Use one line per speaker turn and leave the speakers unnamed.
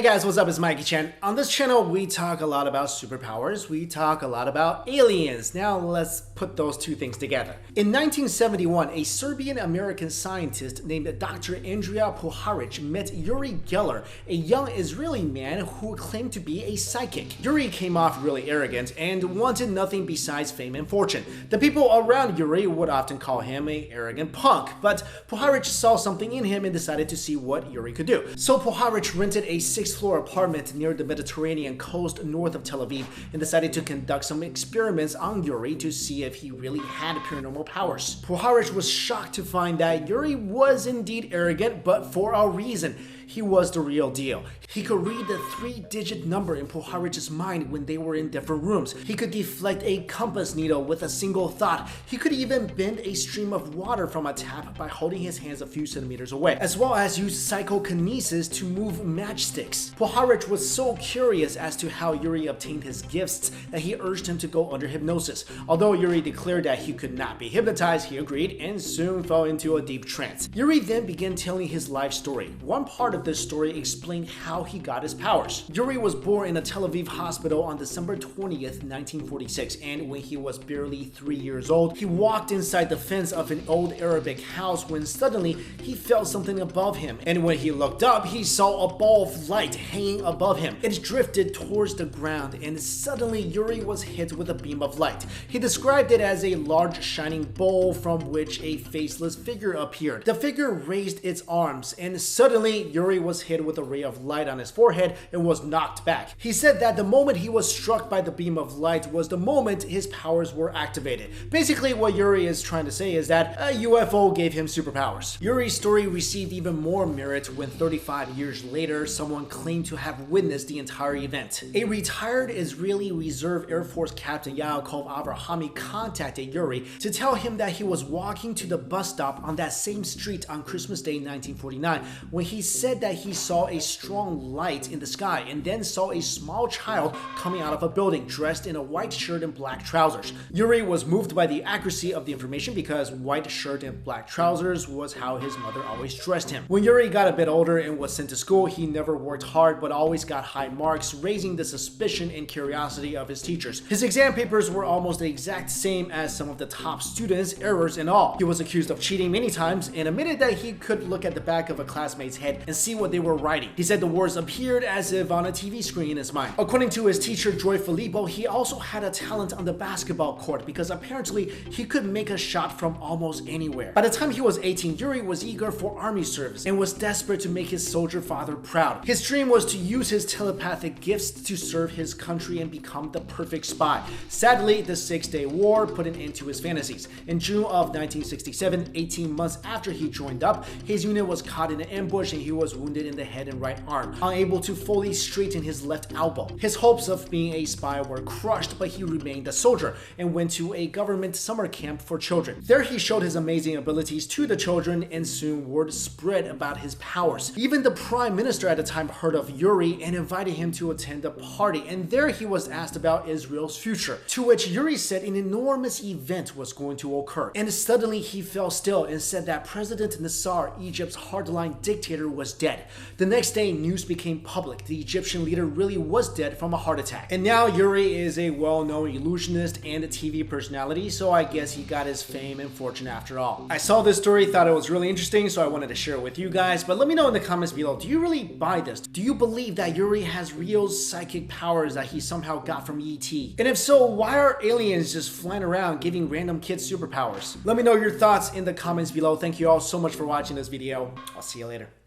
Hey guys, what's up? It's Mikexingchen. On this channel, we talk a lot about superpowers. We talk a lot about aliens. Now let's put those two things together. In 1971, a Serbian-American scientist named Dr. Andrija Poharic met Uri Geller, a young Israeli man who claimed to be a psychic. Uri came off really arrogant and wanted nothing besides fame and fortune. The people around Uri would often call him an arrogant punk, but Poharic saw something in him and decided to see what Uri could do. So Poharic rented a 6th-floor apartment near the Mediterranean coast north of Tel Aviv and decided to conduct some experiments on Uri to see if he really had paranormal powers. Poharic was shocked to find that Uri was indeed arrogant, but for a reason. He was the real deal. He could read the 3-digit number in Poharic's mind when they were in different rooms. He could deflect a compass needle with a single thought. He could even bend a stream of water from a tap by holding his hands a few centimeters away, as well as use psychokinesis to move matchsticks. Poharic was so curious as to how Uri obtained his gifts that he urged him to go under hypnosis. Although Uri declared that he could not be hypnotized, he agreed and soon fell into a deep trance. Uri then began telling his life story. One part of this story explained how he got his powers. Uri was born in a Tel Aviv hospital on December 20th, 1946, and when he was barely 3 years old, he walked inside the fence of an old Arabic house when suddenly he felt something above him, and when he looked up, he saw a ball of light hanging above him. It drifted towards the ground, and suddenly Uri was hit with a beam of light. He described it as a large shining bowl from which a faceless figure appeared. The figure raised its arms, and suddenly Uri was hit with a ray of light on his forehead and was knocked back. He said that the moment he was struck by the beam of light was the moment his powers were activated. Basically, what Uri is trying to say is that a UFO gave him superpowers. Uri's story received even more merit when 35 years later, someone claimed to have witnessed the entire event. A retired Israeli Reserve Air Force Captain Yaakov Avrahami contacted Uri to tell him that he was walking to the bus stop on that same street on Christmas Day 1949 when he said that he saw a strong light in the sky and then saw a small child coming out of a building dressed in a white shirt and black trousers. Uri was moved by the accuracy of the information because white shirt and black trousers was how his mother always dressed him. When Uri got a bit older and was sent to school, he never worked hard but always got high marks, raising the suspicion and curiosity of his teachers. His exam papers were almost the exact same as some of the top students, errors and all. He was accused of cheating many times and admitted that he could look at the back of a classmate's head and see what they were writing. He said the words appeared as if on a TV screen in his mind. According to his teacher Joy Filippo, he also had a talent on the basketball court because apparently he could make a shot from almost anywhere. By the time he was 18, Uri was eager for army service and was desperate to make his soldier father proud. His dream was to use his telepathic gifts to serve his country and become the perfect spy. Sadly, the 6-Day War put an end to his fantasies. In June of 1967, 18 months after he joined up, his unit was caught in an ambush and he was wounded in the head and right arm, unable to fully straighten his left elbow. His hopes of being a spy were crushed, but he remained a soldier and went to a government summer camp for children. There he showed his amazing abilities to the children and soon word spread about his powers. Even the prime minister at the time heard of Uri and invited him to attend a party, and there he was asked about Israel's future, to which Uri said an enormous event was going to occur. And suddenly he fell still and said that President Nasser, Egypt's hardline dictator, was dead. The next day, news became public. The Egyptian leader really was dead from a heart attack. And now Uri is a well-known illusionist and a TV personality, so I guess he got his fame and fortune after all. I saw this story, thought it was really interesting, so I wanted to share it with you guys, but let me know in the comments below, do you really buy this? Do you believe that Uri has real psychic powers that he somehow got from E.T.? And if so, why are aliens just flying around giving random kids superpowers? Let me know your thoughts in the comments below. Thank you all so much for watching this video. I'll see you later.